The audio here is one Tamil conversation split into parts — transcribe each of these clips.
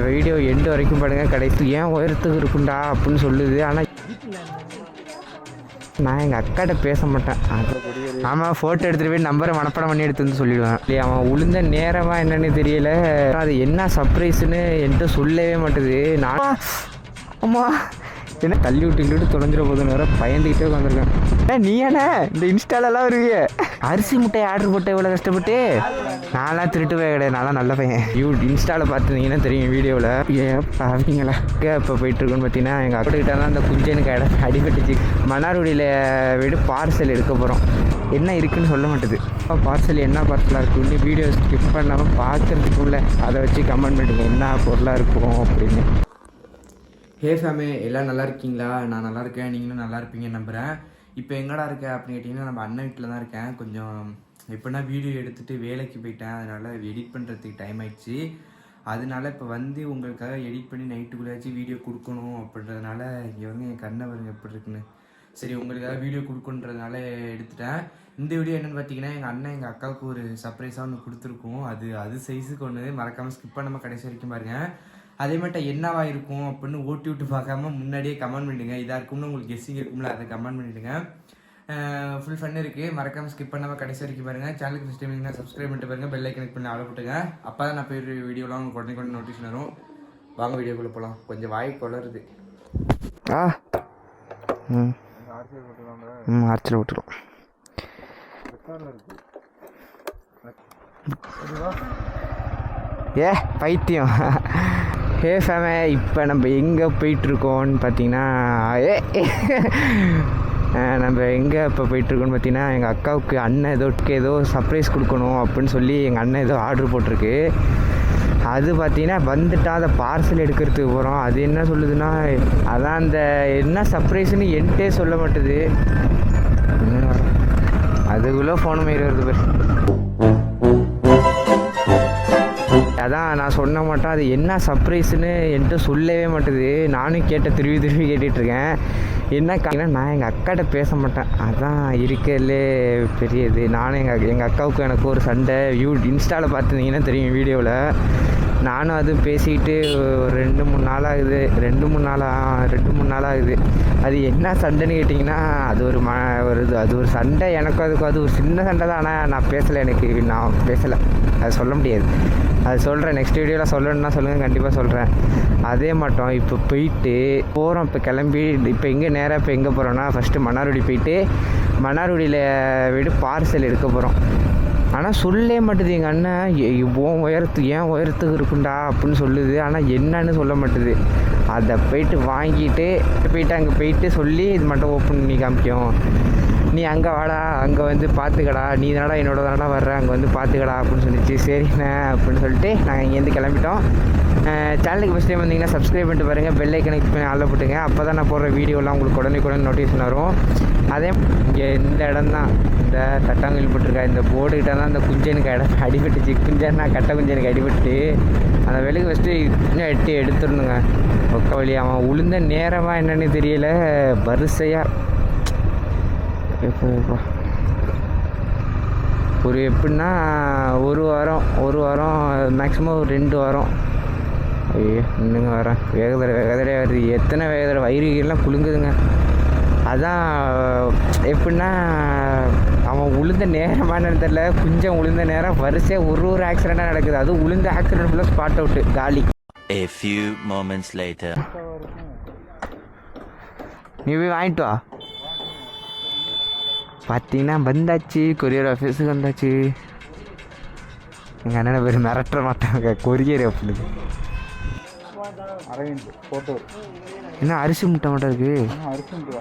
வீடியோ எண்டு வரைக்கும் பாருங்க. கடைசி ஏன் உயரத்துக்கு இருக்குண்டா அப்படின்னு சொல்லுது. ஆனால் நான் எங்கள் அக்காட்ட பேச மாட்டேன். ஆமாம், ஃபோட்டோ எடுத்துகிட்டு போய் நம்பரை மனப்படம் பண்ணி எடுத்துன்னு சொல்லிடுவேன். இல்லையா அவன் உளுந்த நேரமாக என்னன்னு தெரியல. அது என்ன சர்ப்ரைஸ்ன்னு என்கிட்ட சொல்லவே மாட்டேது. நான் அம்மா என்ன தள்ளி விட்டுக்கிட்டு தொலைஞ்சிட போதுன்னு வேற பயந்துக்கிட்டே உட்காந்துருக்கேன். நீ என்ன இந்த இன்ஸ்டாலெல்லாம் வருவிய? அரிசி முட்டை ஆர்டர் போட்ட இவ்வளோ கஷ்டப்பட்டு நான்லாம் திருட்டுவே கிடையாது. நான்லாம் நல்ல பையன். இன்ஸ்டாவில் பார்த்துருந்தீங்கன்னா தெரியும் வீடியோவில். அவங்களா இப்போ போயிட்டுருக்குன்னு பார்த்தீங்கன்னா எங்கள் அக்கா தான் அந்த குஞ்சனுக்கு அடிபட்டுச்சு. மன்னார்குடியில் வீடு பார்சல் எடுக்க போகிறோம். என்ன இருக்குதுன்னு சொல்ல மாட்டேது. பார்சல் என்ன பார்சலாக இருக்கும் இன்னும் வீடியோ ஸ்கிப் பண்ணாமல் பார்க்குறதுக்குள்ள அதை வச்சு கமெண்ட் பண்ணிடுங்க என்ன பொருளாக இருக்கும் அப்படின்னு. ஹே ஃபேமே, எல்லாம் நல்லா இருக்கீங்களா? நான் நல்லா இருக்கேன், நீங்களும் நல்லா இருப்பீங்கன்னு நம்புகிறேன். இப்போ எங்கடா இருக்கேன் அப்படின்னு கேட்டிங்கன்னா நம்ம அண்ணன் வீட்டில் தான் இருக்கேன். கொஞ்சம் எப்படின்னா வீடியோ எடுத்துகிட்டு வேலைக்கு போயிட்டேன். அதனால் எடிட் பண்ணுறதுக்கு டைம் ஆயிடுச்சு. அதனால இப்போ வந்து உங்களுக்காக எடிட் பண்ணி நைட்டுக்குள்ளாச்சும் வீடியோ கொடுக்கணும் அப்படின்றதுனால இங்கே வந்து என் கண்ணை வருங்க எப்படி இருக்குன்னு. சரி, உங்களுக்காக வீடியோ கொடுக்கணுன்றதுனால எடுத்துட்டேன். இந்த வீடியோ என்னென்னு பார்த்தீங்கன்னா எங்கள் அண்ணன் எங்கள் அக்காவுக்கு ஒரு சர்ப்ரைஸாக ஒன்று கொடுத்துருக்கோம். அது சைஸுக்கு ஒன்று மறக்காமல் ஸ்கிப் பண்ணாமல் கடைசி வரைக்கும் பாருங்கள். அதே மட்டும் என்னவா இருக்கும் அப்படின்னு ஓட்டி விட்டு பார்க்காம முன்னாடியே கமெண்ட் பண்ணிவிடுங்க. இதாக இருக்கும்னு உங்களுக்கு கெஸ்ஸிங் இருக்கும்ல, அதை கமெண்ட் பண்ணிவிடுங்க. ஃபுல் ஃபன் இருக்குது. மறக்காமல் ஸ்கிப் பண்ணாமல் கடைசி வரைக்கும் பாருங்கள். சேனலுக்கு ஃபஸ்ட் டைம் சப்ஸ்கிரைப் பண்ணிட்டு பாருங்கள். பெல் ஐக்கன் கிளிக் பண்ணி ஆள போட்டுங்க. அப்போ தான் நான் போய் வீடியோலாம் உங்களுக்கு உடனே நோட்டிஃபிகேஷன் வரும். வாங்க வீடியோக்குள்ளே போகலாம். கொஞ்சம் வாய் கொளருது. ஆர்ச்சில் விட்டுரும். பைத்தியம். ஹே ஃபேமே, இப்போ நம்ம எங்கே போயிட்டுருக்கோன்னு பார்த்தீங்கன்னா நம்ம எங்கே இப்போ போயிட்டுருக்கோன்னு பார்த்தீங்கன்னா எங்கள் அக்காவுக்கு அண்ணன் ஏதோ சர்ப்ரைஸ் கொடுக்கணும் அப்படின்னு சொல்லி எங்கள் அண்ணன் ஏதோ ஆர்டர் போட்டிருக்கு. அது பார்த்தீங்கன்னா வந்துட்டா அதை பார்சல் எடுக்கிறதுக்கு போகிறோம். அது என்ன சொல்லுதுன்னா அதான் அந்த என்ன சர்ப்ரைஸ்ன்னு என்கிட்டே சொல்ல மாட்டுது. அதுக்குள்ளே ஃபோன் மாரி வருது பேர். அதான் நான் சொன்ன மாட்டேன். அது என்ன சர்ப்ரைஸ்ன்னு என்கிட்ட சொல்லவே மாட்டேது. நானும் திரும்பி கேட்டுட்ருக்கேன். என்ன நான் எங்கள் அக்காட்ட பேச மாட்டேன். அதான் இருக்கிறதுலே பெரியது. நானும் எங்கள் அக்காவுக்கும் எனக்கு ஒரு சண்டை. இன்ஸ்டாவில் பார்த்துருந்தீங்கன்னா தெரியும் வீடியோவில். நானும் அதுவும் பேசிக்கிட்டு ஒரு 2-3 நாள் ஆகுது. அது என்ன சண்டைன்னு கேட்டிங்கன்னா அது ஒரு சண்டை. எனக்கும் அதுக்கும் அது ஒரு சின்ன சண்டை தான். ஆனால் நான் பேசலை. அது சொல்ல முடியாது. அது சொல்கிறேன் நெக்ஸ்ட் வீடியோவில். சொல்லணுன்னா சொல்லுங்கள், கண்டிப்பாக சொல்கிறேன். அதே மட்டும் இப்போ போயிட்டு போகிறோம். இப்போ கிளம்பி இப்போ எங்கே போகிறோன்னா ஃபஸ்ட்டு மன்னார்குடி போயிட்டு மன்னார்குடியில் வீடு பார்சல் எடுக்க போகிறோம். ஆனால் சொல்லவே மாட்டுது எங்கள் அண்ணன். ஏன் உயரத்துக்கு இருக்குண்டா அப்படின்னு சொல்லுது. ஆனால் என்னன்னு சொல்ல மாட்டுது. அதை போயிட்டு வாங்கிட்டு அங்கே போயிட்டு சொல்லி இது மட்டும் ஓப்பன் பண்ணி காமிக்கும். நீ அங்கே வாடா, அங்கே வந்து பார்த்துக்கடா, நீ தானடா என்னோட தானடா வர்ற, அங்கே வந்து பார்த்துக்கடா அப்படின்னு சொல்லிச்சு. சரிண்ணே அப்படின்னு சொல்லிட்டு நாங்கள் இங்கேருந்து கிளம்பிட்டோம். சேனலுக்கு ஃபஸ்ட் டைம் வந்தீங்கன்னா சப்ஸ்கிரைப் பண்ணிட்டு பாருங்கள். பெல் ஐக்கன் கிளிக் பண்ணி ஆள போட்டுங்க. அப்போ தான் நான் போடுற வீடியோலாம் உங்களுக்கு உடனே நோட்டிஃபிகேஷன் வரும். அதே இங்கே இந்த இடம் தான், இந்த தட்டாங்கல் போட்டிருக்கா இந்த போர்டுக்கிட்ட தான் அந்த குஞ்சனுக்கு அடிபட்டுச்சு. குஞ்சன்னா கட்டை குஞ்சனுக்கு அடிபட்டு அந்த வேலைக்கு ஃபஸ்ட்டு இன்னும் எடுத்துடணுங்க. ஒக்க வழி அவன் உளுந்த நேரமாக என்னன்னு தெரியல. வரிசையாக ஒரு எப்படின்னா ஒரு வாரம் மேக்ஸிமம் ஒரு 2 வாரம். ஐயோ இன்னுங்க வரேன். வேகதடை வருது. எத்தனை வேகதடை வயிறுலாம் குலுங்குதுங்க. அதான் எப்படின்னா அவன் உளுந்த நேரமானு தெரியல. குஞ்சம் உளுந்த நேரம் வரிசையாக ஒரு ஆக்சிடெண்ட்டாக நடக்குது. அதுவும் உளுந்த ஆக்சிடென்ட் ஃபுல்லாக ஸ்பாட் அவுட்டு காலி. A few moments later. நீ போய் வாங்கிட்டு வா. பார்த்தீங்கன்னா வந்தாச்சு, கொரியர் ஆஃபீஸுக்கு வந்தாச்சு. எங்கள் அண்ணனை பேர் மிரட்ட மாட்டாங்க, கொரியர் அப்படின்னு. என்ன அரிசி முட்டை மட்டும் இருக்கு? அரிசி முட்டை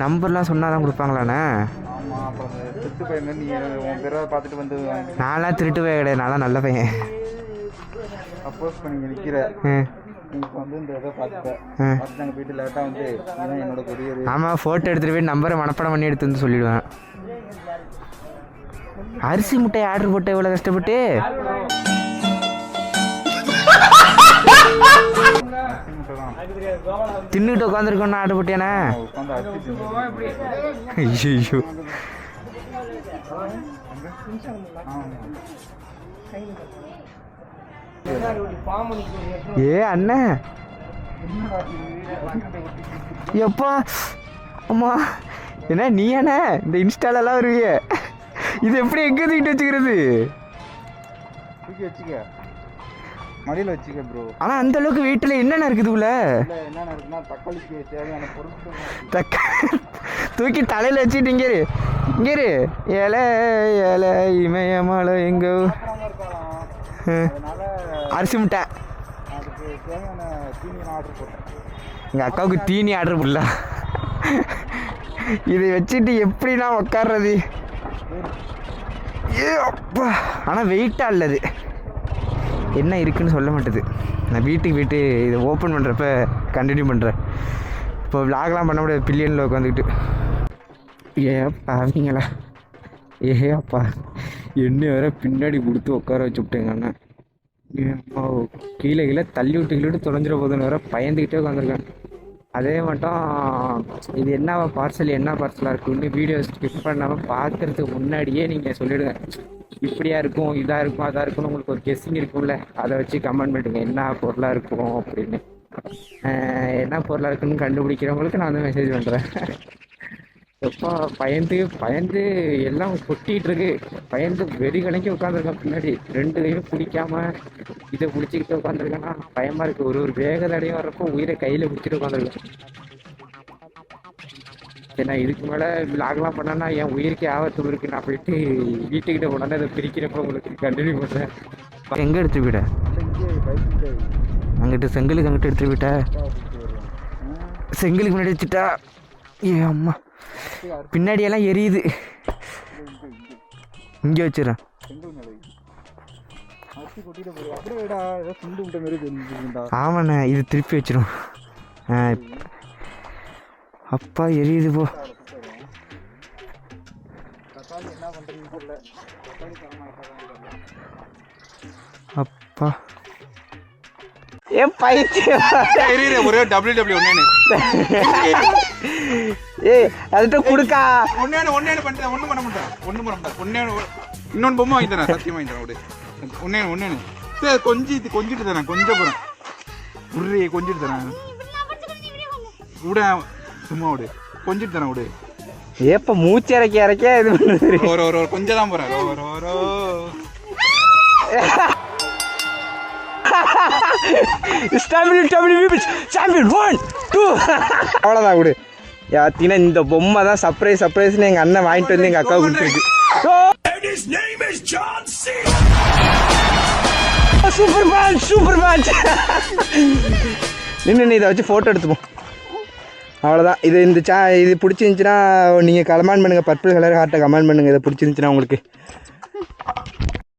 நம்பர்லாம் சொன்னாதான் கொடுப்பாங்களாண்ணே? நான்லாம் திருட்டுவே கிடையாது. நான்லாம் நல்ல பையன். ஆமாம், ஃபோட்டோ எடுத்துகிட்டு போய் நம்பரை மனப்படம் பண்ணி எடுத்து வந்து சொல்லிடுவேன். அரிசி முட்டை ஆர்டர் போட்ட இவ்வளோ கஷ்டப்பட்டு தின்னுட்டு உட்காந்துருக்கோன்னு ஆர்டர் போட்டியானே? ஐயோ ஏ அண்ணே எப்பா அம்மா என்ன நீ அண்ணே இந்த இன்ஸ்டாலெல்லாம் வருவிய இது எப்படி எங்கே தூக்கிட்டு வச்சுக்கிறது? வச்சுக்க மடியில் வச்சுக்க ப்ரோ. ஆனால் அந்த அளவுக்கு வீட்டில் என்னென்ன இருக்குது உள்ள? என்னென்ன இருக்குன்னா தக்காளிக்கு தேவையான பொருட்கள் தூக்கி தலையில் வச்சுட்டு இங்கே ஏழை ஏழை இமயமலை எங்கோ அரிசி முட்டை. அதுக்கு தேவையான தீனி ஆர்டர் போட்டேன். எங்கள் அக்காவுக்கு தீனி ஆர்டர் பண்ணலாம். இதை வச்சுட்டு எப்படி நான் உட்கார்றது? ஏ அப்பா ஆனால் வெயிட்டாக இல்லது என்ன இருக்குன்னு சொல்ல மாட்டேது. நான் வீட்டுக்கு இதை ஓப்பன் பண்ணுறப்ப கண்டினியூ பண்ணுறேன். இப்போ விளாக்லாம் பண்ண முடியாது பில்லியனில் உட்காந்துக்கிட்டு. ஏப்பாவீங்களா அப்பா என்ன வேற பின்னாடி கொடுத்து உட்கார வச்சுவிட்டேங்க அண்ணன். ஏப்பா கீழே தள்ளி விட்டு தொலைஞ்சிட போதுன்னு வேற பயந்துக்கிட்டே உட்காந்துருக்கேன். அதே மட்டும் இது என்ன பார்சலாக இருக்குன்னு வீடியோ ஸ்கிப் பண்ணாமல் பார்க்குறதுக்கு முன்னாடியே நீங்கள் சொல்லிவிடுங்க. இப்படியா இருக்கும், இதாக இருக்கும், அதாக இருக்கும்னு உங்களுக்கு ஒரு கெஸ்ஸிங் இருக்கும்ல, அதை வச்சு கமெண்ட் பண்ணிடுங்க என்ன பொருளாக இருக்கும் அப்படின்னு. என்ன பொருளாக இருக்குன்னு கண்டுபிடிக்கிறவங்களுக்கு நான் வந்து மெசேஜ் பண்ணுறேன். எப்போ பயந்து எல்லாம் கொட்டிகிட்டு இருக்கு. பயந்து வெறி கணக்கி உட்காந்துருக்கேன். பின்னாடி 2 கையும் பிடிக்காமல் இதை பிடிச்சிக்கிட்டு உட்காந்துருக்கேன்னா பயமாக இருக்குது. ஒரு வேகத்தடையும் வர்றப்போ உயிரை கையில் பிடிச்சிட்டு உட்காந்துருக்கேன். ஏன்னா இதுக்கு மேலே விளாக்லாம் பண்ணான்னா என் உயிருக்கே ஆபத்து இருக்குது. நான் போயிட்டு வீட்டுக்கிட்ட உடனே அதை பிரிக்கிறப்ப உங்களுக்கு கண்டினியூ பண்ணுறேன். எங்கே எடுத்து விட? அங்கிட்டு செங்கலுக்கு அங்கிட்டு எடுத்து விட்ட? செங்கலுக்கு முன்னாடி வச்சுட்டா? ஏ அம்மா பின்னாடியெல்லாம் எரியுது. இங்கே வச்சிடறேன். ஆமாண்ணே இது திருப்பி வச்சிரும். அப்பா எரியுது போ. அப்பா ஏன் பைத்தியம் ஒரே WW அதுட்ட குடுக்கா ஒன்னே பண்ணிட்டேன். ஒன்றும் பண்ண மாட்டேன். இன்னொன்று பொம்மை வாங்கி தரேன். சத்தியமாக வாங்கி தரேன். ஒன்னே சரி கொஞ்சிட்டு தரேன். கொஞ்சம் போகிறேன் உருளி கொஞ்சிட்டு தரேன். விட சும்மா விடு கொஞ்சிட்டு தரேன். விடு ஏப்ப மூச்சு இறக்க இது ஒரு கொஞ்சம் தான் போகிறேன். அவ்வளோதான் விடு. யாத்தினா இந்த பொம்மை தான் சர்ப்ரைஸ்னு எங்கள் அண்ணன் வாங்கிட்டு வந்து எங்கள் அக்கா கொடுத்துருக்கு. சூப்பர்மேன் நின்று இதை வச்சு ஃபோட்டோ எடுத்துப்போம். அவ்வளோதான். இது பிடிச்சிருந்துச்சின்னா நீங்கள் கமெண்ட் பண்ணுங்கள். பர்பிள் கலர் ஹார்ட்டை கமெண்ட் பண்ணுங்கள். இதை பிடிச்சிருந்துச்சின்னா உங்களுக்கு.